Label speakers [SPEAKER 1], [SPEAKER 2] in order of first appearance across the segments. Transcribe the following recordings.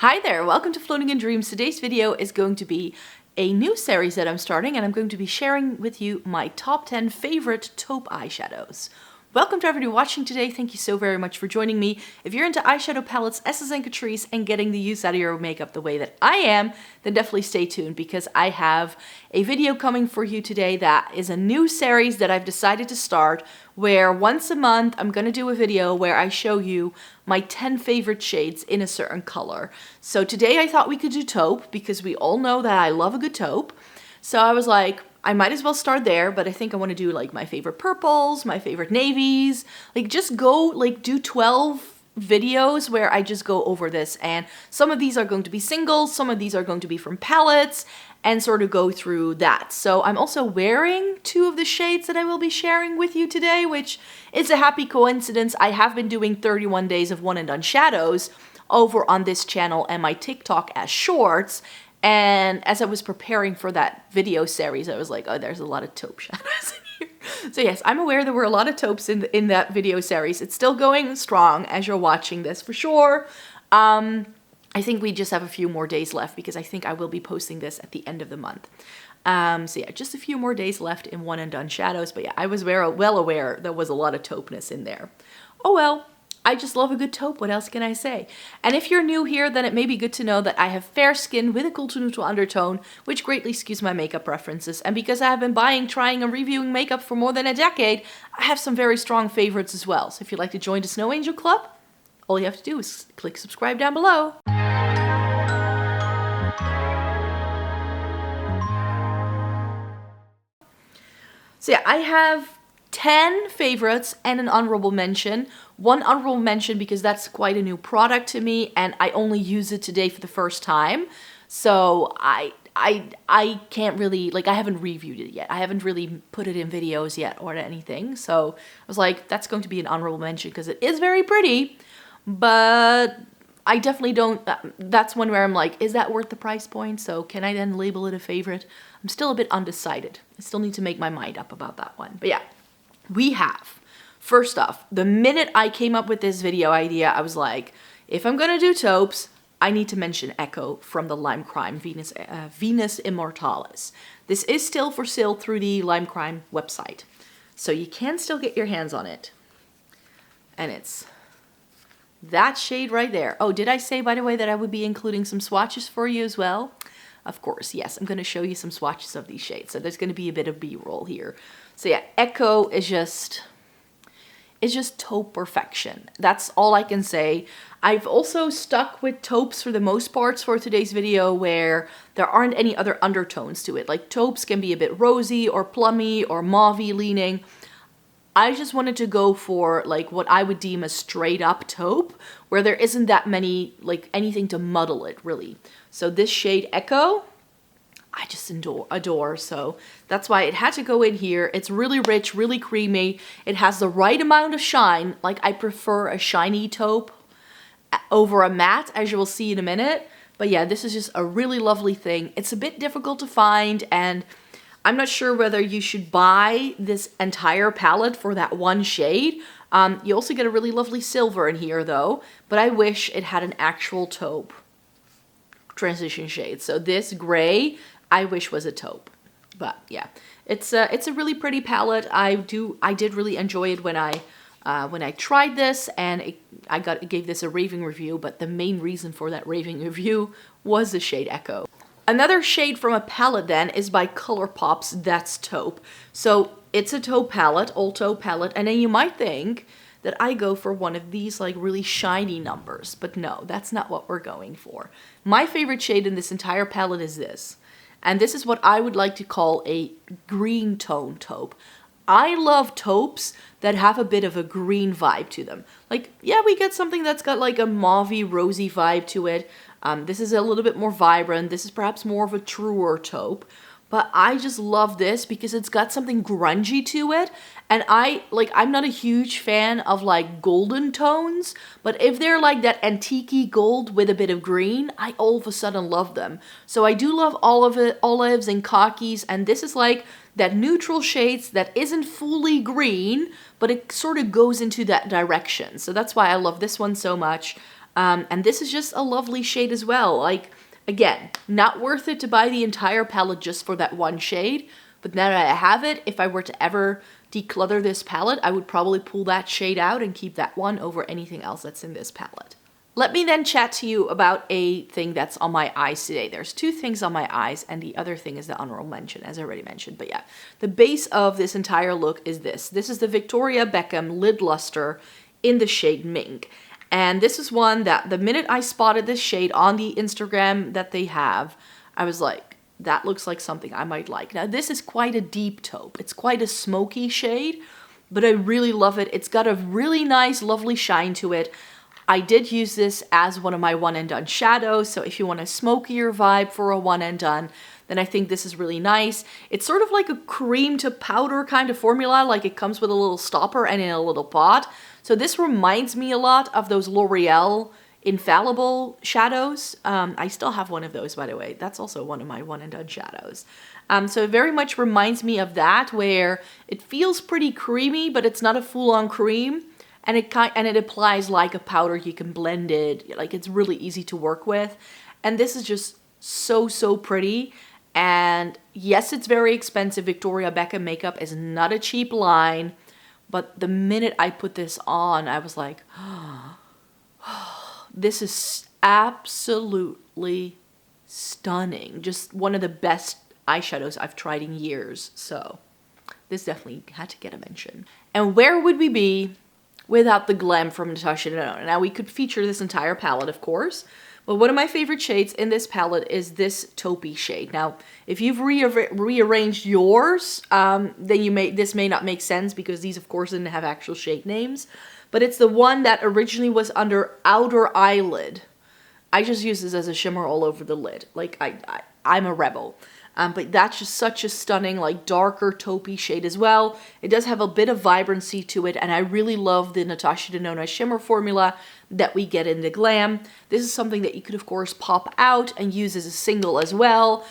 [SPEAKER 1] Hi there, welcome to Floating in Dreams. Today's video is going to be a new series that I'm starting, and I'm going to be sharing with you my top 10 favorite taupe eyeshadows. Welcome to everybody watching today. Thank you so very much for joining me. If you're into eyeshadow palettes, Esses and Catrice, and getting the use out of your makeup the way that I am, then definitely stay tuned because I have a video coming for you today that is a new series that I've decided to start where once a month I'm going to do a video where I show you my 10 favorite shades in a certain color. So today I thought we could do taupe because we all know that I love a good taupe. So I was like, I might as well start there, but I think I want to do like my favorite purples, my favorite navies, like just go like do 12 videos where I just go over this, and some of these are going to be singles, some of these are going to be from palettes, and sort of go through that. So I'm also wearing two of the shades that I will be sharing with you today, which is a happy coincidence. I have been doing 31 days of one and done shadows over on this channel and my TikTok as shorts. And as I was preparing for that video series, I was like, oh, there's a lot of taupe shadows in here. So yes, I'm aware there were a lot of taupes in that video series. It's still going strong as you're watching this for sure. I think we just have a few more days left because I think I will be posting this at the end of the month. So yeah, just a few more days left in one and done shadows. But yeah, I was well aware there was a lot of taupeness in there. Oh well. I just love a good taupe, what else can I say? And if you're new here, then it may be good to know that I have fair skin with a cool to neutral undertone, which greatly skews my makeup preferences. And because I have been buying, trying, and reviewing makeup for more than a decade, I have some very strong favorites as well. So if you'd like to join the Snow Angel Club, all you have to do is click subscribe down below. So yeah, I have 10 favorites and an honorable mention. One honorable mention because that's quite a new product to me and I only use it today for the first time. So I can't really, like, I haven't reviewed it yet. I haven't really put it in videos yet or anything. So I was like, that's going to be an honorable mention because it is very pretty, but I definitely don't, that's one where I'm like, is that worth the price point? So can I then label it a favorite? I'm still a bit undecided. I still need to make my mind up about that one. But yeah. We have, first off, the minute I came up with this video idea, I was like, if I'm gonna do taupes, I need to mention Echo from the Lime Crime Venus Immortalis. This is still for sale through the Lime Crime website, so you can still get your hands on it. And it's that shade right there. Oh, did I say, by the way, that I would be including some swatches for you as well? Of course, yes, I'm going to show you some swatches of these shades, so there's going to be a bit of B-roll here. So yeah, Echo is just taupe perfection. That's all I can say. I've also stuck with taupes for the most parts for today's video where there aren't any other undertones to it. Like taupes can be a bit rosy or plummy or mauve-y leaning. I just wanted to go for like what I would deem a straight up taupe where there isn't that many, like anything to muddle it really. So this shade Echo, I just adore, so that's why it had to go in here. It's really rich, really creamy. It has the right amount of shine. Like I prefer a shiny taupe over a matte, as you will see in a minute. But yeah, this is just a really lovely thing. It's a bit difficult to find, and I'm not sure whether you should buy this entire palette for that one shade. You also get a really lovely silver in here though, but I wish it had an actual taupe transition shade. So this gray, I wish was a taupe. But yeah, it's a really pretty palette. I did really enjoy it when I tried this, and I gave this a raving review, but the main reason for that raving review was the shade Echo. Another shade from a palette then is by Colourpop's That's Taupe. So it's a taupe palette, all taupe palette, and then you might think that I go for one of these like really shiny numbers, but no, that's not what we're going for. My favorite shade in this entire palette is this, and this is what I would like to call a green tone taupe. I love taupes that have a bit of a green vibe to them. Like, yeah, we get something that's got like a mauvey, rosy vibe to it. This is a little bit more vibrant. This is perhaps more of a truer taupe. But I just love this because it's got something grungy to it. And I'm not a huge fan of like golden tones, but if they're like that antique gold with a bit of green, I all of a sudden love them. So I do love olives and khakis, and this is like that neutral shades that isn't fully green, but it sort of goes into that direction. So that's why I love this one so much. And this is just a lovely shade as well. Like, again, not worth it to buy the entire palette just for that one shade. But now that I have it, if I were to ever declutter this palette, I would probably pull that shade out and keep that one over anything else that's in this palette. Let me then chat to you about a thing that's on my eyes today. There's two things on my eyes, and the other thing is the honorable mention, as I already mentioned. But yeah, the base of this entire look is this. This is the Victoria Beckham Lid Lustre in the shade Mink. And this is one that the minute I spotted this shade on the Instagram that they have, I was like, that looks like something I might like. Now, this is quite a deep taupe. It's quite a smoky shade, but I really love it. It's got a really nice, lovely shine to it. I did use this as one of my one and done shadows, so if you want a smokier vibe for a one and done, then I think this is really nice. It's sort of like a cream to powder kind of formula, like it comes with a little stopper and in a little pot. So this reminds me a lot of those L'Oreal Infallible shadows. I still have one of those, by the way. That's also one of my one and done shadows. So it very much reminds me of that, where it feels pretty creamy, but it's not a full-on cream. And it applies like a powder. You can blend it. Like, it's really easy to work with. And this is just so, so pretty. And yes, it's very expensive. Victoria Beckham makeup is not a cheap line. But the minute I put this on, I was like, oh, this is absolutely stunning. Just one of the best eyeshadows I've tried in years. So this definitely had to get a mention. And where would we be without the Glam from Natascha Denona? Now, we could feature this entire palette, of course, but one of my favorite shades in this palette is this taupey shade. Now, if you've rearranged yours, then this may not make sense, because these, of course, didn't have actual shade names, but it's the one that originally was under Outer Eyelid. I just use this as a shimmer all over the lid. Like, I'm a rebel. But that's just such a stunning, like, darker taupey shade as well. It does have a bit of vibrancy to it, and I really love the Natascha Denona shimmer formula that we get in the Glam. This is something that you could, of course, pop out and use as a single as well,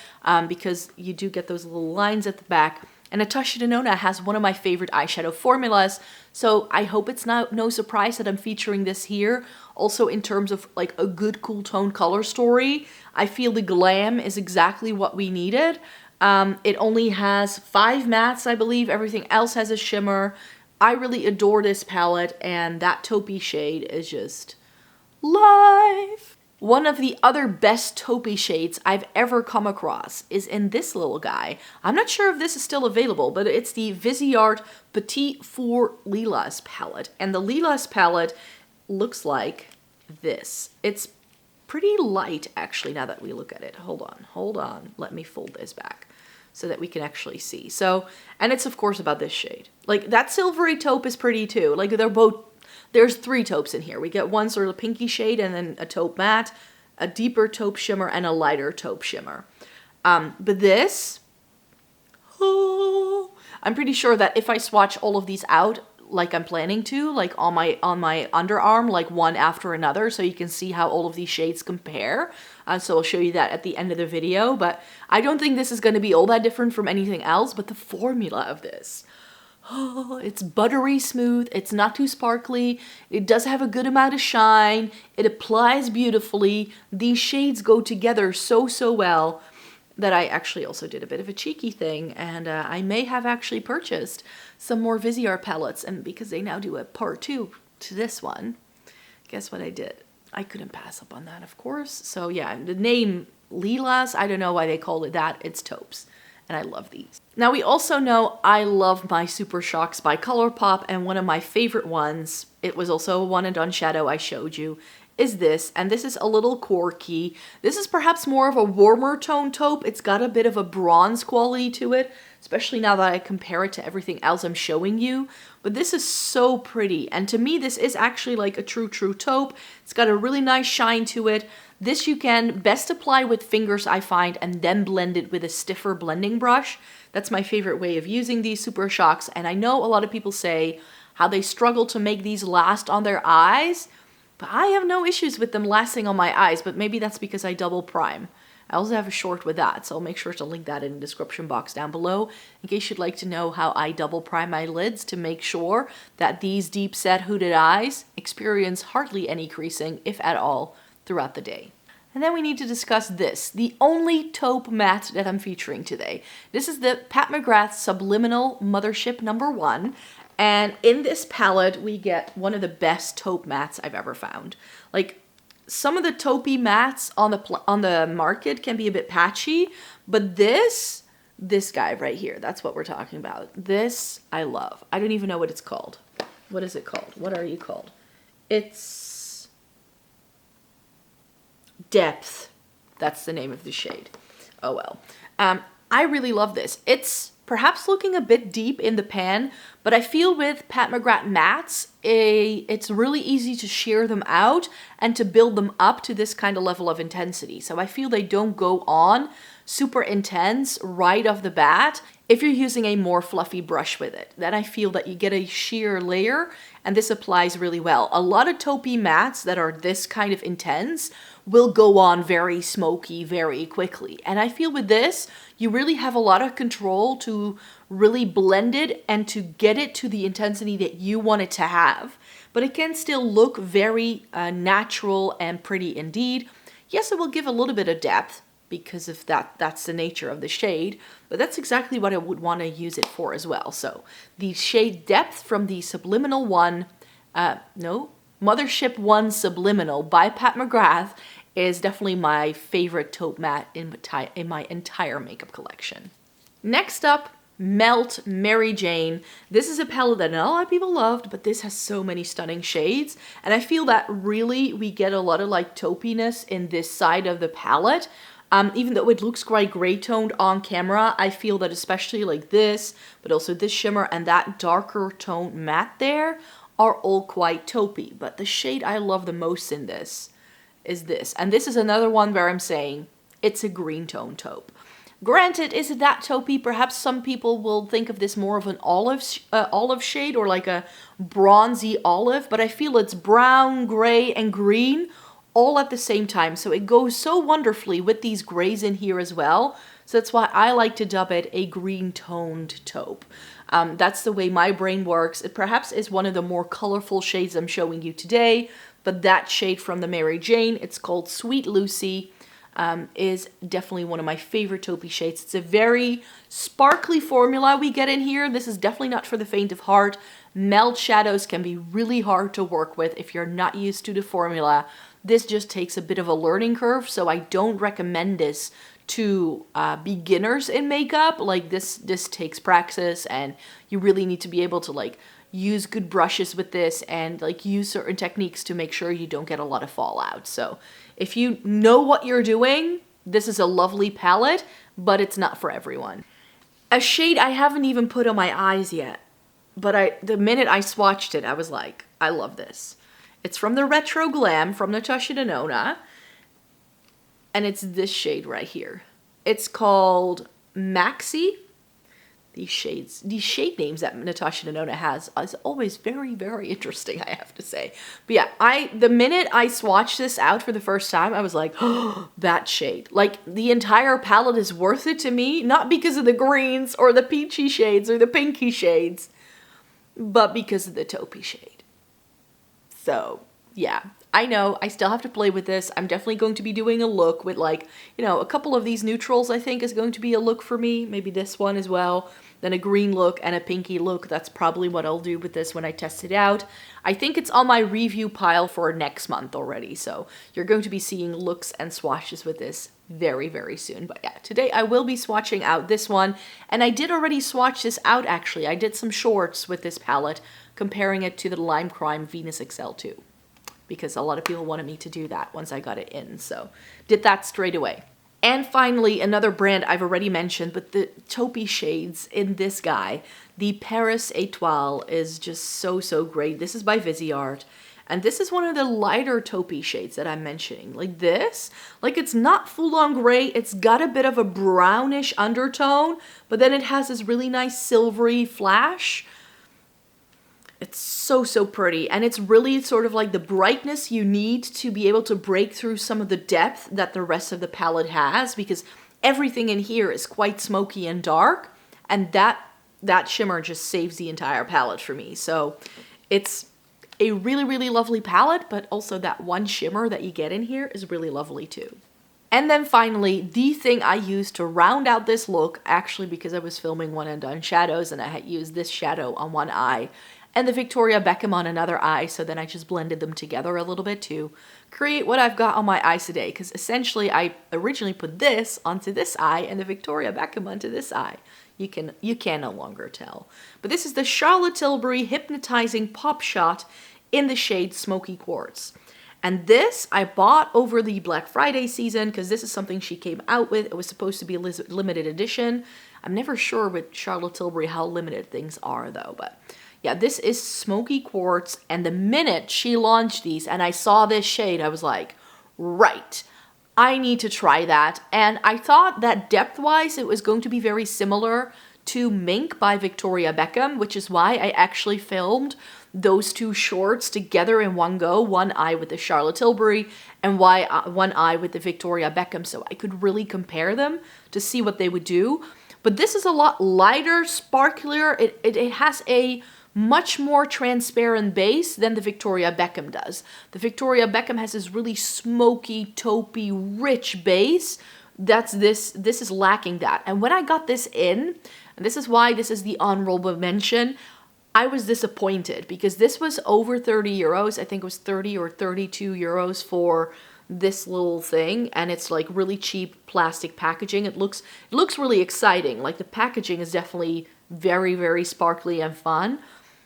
[SPEAKER 1] because you do get those little lines at the back. And Natascha Denona has one of my favorite eyeshadow formulas, so I hope it's no surprise that I'm featuring this here. Also, in terms of like a good cool tone color story, I feel the Glam is exactly what we needed. It only has 5 mattes, I believe. Everything else has a shimmer. I really adore this palette, and that taupey shade is just life. One of the other best taupey shades I've ever come across is in this little guy. I'm not sure if this is still available, but it's the Viseart Petit Four Lilas palette. And the Lilas palette looks like this. It's pretty light, actually, now that we look at it. Hold on. Let me fold this back so that we can actually see. So, and it's, of course, about this shade. Like, that silvery taupe is pretty, too. Like, they're both... There's 3 taupes in here. We get one sort of pinky shade and then a taupe matte, a deeper taupe shimmer, and a lighter taupe shimmer. But this, I'm pretty sure that if I swatch all of these out, like I'm planning to, like on my underarm, like one after another, so you can see how all of these shades compare. So I'll show you that at the end of the video. But I don't think this is going to be all that different from anything else. But the formula of this. Oh, it's buttery smooth, it's not too sparkly, it does have a good amount of shine, it applies beautifully, these shades go together so well that I actually also did a bit of a cheeky thing, and I may have actually purchased some more Viseart palettes, and because they now do a part 2 to this one, guess what I did? I couldn't pass up on that, of course. So yeah, the name Lilas, I don't know why they call it that, it's taupes. And I love these. Now, we also know I love my Super Shocks by Colourpop, and one of my favorite ones, it was also a one and done shadow I showed you, is this. And this is a little quirky. This is perhaps more of a warmer tone taupe. It's got a bit of a bronze quality to it, especially now that I compare it to everything else I'm showing you. But this is so pretty. And to me, this is actually like a true taupe. It's got a really nice shine to it. This you can best apply with fingers, I find, and then blend it with a stiffer blending brush. That's my favorite way of using these Super Shocks, and I know a lot of people say how they struggle to make these last on their eyes, but I have no issues with them lasting on my eyes, but maybe that's because I double prime. I also have a short with that, so I'll make sure to link that in the description box down below in case you'd like to know how I double prime my lids to make sure that these deep set hooded eyes experience hardly any creasing, if at all, throughout the day. And then we need to discuss this, the only taupe matte that I'm featuring today. This is the Pat McGrath Subliminal Mothership #1. And in this palette, we get one of the best taupe mattes I've ever found. Like, some of the taupey mattes on the market can be a bit patchy, but this guy right here, that's what we're talking about. This I love. I don't even know what it's called. What is it called? What are you called? It's Depth. That's the name of the shade. Oh well. I really love this. It's perhaps looking a bit deep in the pan, but I feel with Pat McGrath mattes, it's really easy to sheer them out and to build them up to this kind of level of intensity. So I feel they don't go on super intense right off the bat if you're using a more fluffy brush with it. Then I feel that you get a sheer layer, and this applies really well. A lot of taupey mattes that are this kind of intense will go on very smoky very quickly. And I feel with this, you really have a lot of control to really blend it and to get it to the intensity that you want it to have. But it can still look very natural and pretty indeed. Yes, it will give a little bit of depth because of that's the nature of the shade, but that's exactly what I would want to use it for as well. So the shade Depth from the Subliminal Mothership 1 Subliminal by Pat McGrath is definitely my favorite taupe matte in my entire makeup collection. Next up, Melt Mary Jane. This is a palette that not a lot of people loved, but this has so many stunning shades, and I feel that really we get a lot of like taupiness in this side of the palette. Even though it looks quite gray toned on camera, I feel that especially like this, but also this shimmer and that darker toned matte there are all quite taupey. But the shade I love the most in this is this. And this is another one where I'm saying it's a green tone taupe. Granted, is it that taupey? Perhaps some people will think of this more of an olive shade or like a bronzy olive, but I feel it's brown, gray, and green all at the same time. So it goes so wonderfully with these grays in here as well. So that's why I like to dub it a green toned taupe. That's the way my brain works. It perhaps is one of the more colorful shades I'm showing you today, but that shade from the Mary Jane, it's called Sweet Lucy, is definitely one of my favorite taupey shades. It's a very sparkly formula we get in here. This is definitely not for the faint of heart. Melt shadows can be really hard to work with if you're not used to the formula. This just takes a bit of a learning curve, so I don't recommend this to beginners in makeup. Like this takes practice, and you really need to be able to like use good brushes with this and like use certain techniques to make sure you don't get a lot of fallout. So if you know what you're doing, this is a lovely palette, but it's not for everyone. A shade I haven't even put on my eyes yet, but the minute I swatched it, I was like, I love this. It's from the Retro Glam from Natascha Denona, and it's this shade right here. It's called Maxi. These shade names that Natascha Denona has is always very, very interesting, I have to say. But yeah, the minute I swatched this out for the first time, I was like, oh, that shade. Like, the entire palette is worth it to me, not because of the greens or the peachy shades or the pinky shades, but because of the taupey shade. So, yeah, I know I still have to play with this. I'm definitely going to be doing a look with like, you know, a couple of these neutrals I think is going to be a look for me. Maybe this one as well. Then a green look and a pinky look. That's probably what I'll do with this when I test it out. I think it's on my review pile for next month already. So you're going to be seeing looks and swatches with this very, very soon. But yeah, today I will be swatching out this one. And I did already swatch this out actually. I did some shorts with this palette, comparing it to the Lime Crime Venus XL2. Because a lot of people wanted me to do that once I got it in. So did that straight away. And finally, another brand I've already mentioned, but the taupey shades in this guy, the Paris Étoile is just so, so great. This is by Viseart. And this is one of the lighter taupey shades that I'm mentioning. Like this, like it's not full on gray. It's got a bit of a brownish undertone, but then it has this really nice silvery flash. It's so, so pretty. And it's really sort of like the brightness you need to be able to break through some of the depth that the rest of the palette has, because everything in here is quite smoky and dark. And that shimmer just saves the entire palette for me. So it's a really, really lovely palette, but also that one shimmer that you get in here is really lovely too. And then finally, the thing I used to round out this look, actually because I was filming one and done shadows and I had used this shadow on one eye and the Victoria Beckham on another eye, so then I just blended them together a little bit to create what I've got on my eyes today, because essentially I originally put this onto this eye and the Victoria Beckham onto this eye. You can no longer tell. But this is the Charlotte Tilbury Hypnotizing Pop Shot in the shade Smoky Quartz. And this I bought over the Black Friday season because this is something she came out with. It was supposed to be a limited edition. I'm never sure with Charlotte Tilbury how limited things are though, but yeah, this is Smoky Quartz, and the minute she launched these and I saw this shade, I was like, right, I need to try that. And I thought that depth-wise it was going to be very similar to Mink by Victoria Beckham, which is why I actually filmed those two shorts together in one go, one eye with the Charlotte Tilbury and one eye with the Victoria Beckham, so I could really compare them to see what they would do. But this is a lot lighter, sparklier. It has a much more transparent base than the Victoria Beckham does. The Victoria Beckham has this really smoky, taupey, rich base. This is lacking that. And when I got this in, and this is why this is the honorable mention, I was disappointed because this was over 30 euros. I think it was 30 or 32 euros for this little thing, and it's like really cheap plastic packaging. It looks really exciting. Like the packaging is definitely very, very sparkly and fun.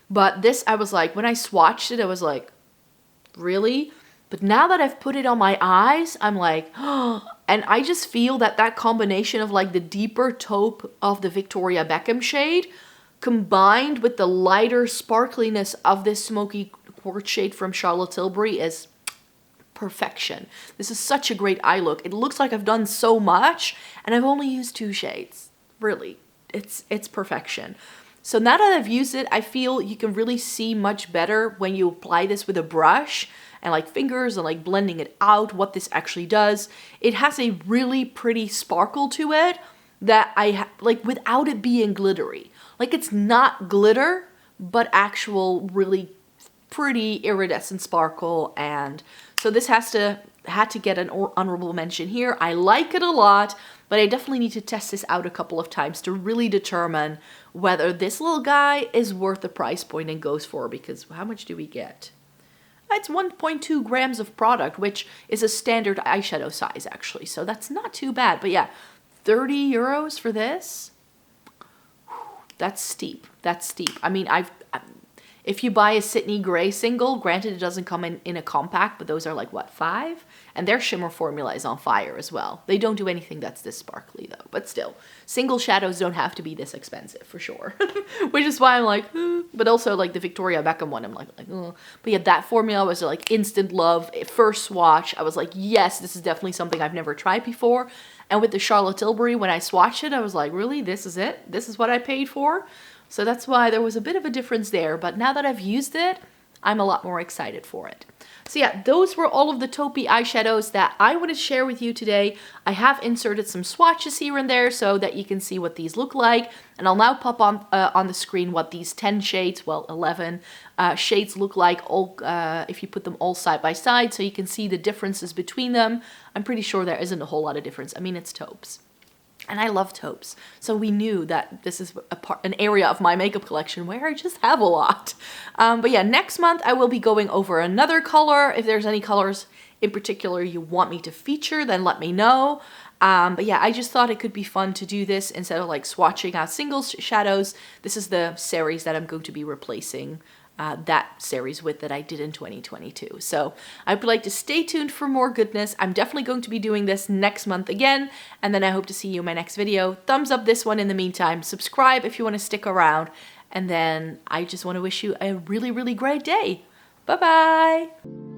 [SPEAKER 1] But this, I was like, when I swatched it, I was like, really? But now that I've put it on my eyes, I'm like, oh, and I just feel that combination of like the deeper taupe of the Victoria Beckham shade combined with the lighter sparkliness of this Smoky Quartz shade from Charlotte Tilbury is perfection. This is such a great eye look. It looks like I've done so much and I've only used 2 shades. Really, it's perfection. So now that I've used it, I feel you can really see much better when you apply this with a brush and like fingers and like blending it out, what this actually does. It has a really pretty sparkle to it that like without it being glittery. Like it's not glitter, but actual really pretty iridescent sparkle. And so this had to get an honorable mention here. I like it a lot, but I definitely need to test this out a couple of times to really determine whether this little guy is worth the price point and goes for, because how much do we get? It's 1.2 grams of product, which is a standard eyeshadow size actually, so that's not too bad. But yeah, 30 euros for this? That's steep. That's steep. I mean, if you buy a Sydney Gray single, granted it doesn't come in a compact, but those are like, what, 5? And their shimmer formula is on fire as well. They don't do anything that's this sparkly though, but still, single shadows don't have to be this expensive for sure. Which is why I'm like, but also like the Victoria Beckham one, I'm like, but yeah, that formula was like instant love. First swatch, I was like, yes, this is definitely something I've never tried before. And with the Charlotte Tilbury, when I swatched it, I was like, really, this is it? This is what I paid for? So that's why there was a bit of a difference there, but now that I've used it, I'm a lot more excited for it. So yeah, those were all of the taupe eyeshadows that I wanted to share with you today. I have inserted some swatches here and there so that you can see what these look like, and I'll now pop on the screen what these 10 shades, well 11 shades look like all if you put them all side by side, so you can see the differences between them. I'm pretty sure there isn't a whole lot of difference. I mean, it's taupes. And I love taupes, so we knew that this is an area of my makeup collection where I just have a lot. But yeah, next month I will be going over another color. If there's any colors in particular you want me to feature, then let me know. But yeah, I just thought it could be fun to do this instead of like swatching out single shadows. This is the series that I'm going to be replacing that series with that I did in 2022. So I would like to stay tuned for more goodness. I'm definitely going to be doing this next month again, and then I hope to see you in my next video. Thumbs up this one in the meantime. Subscribe if you want to stick around, and then I just want to wish you a really, really great day. Bye-bye!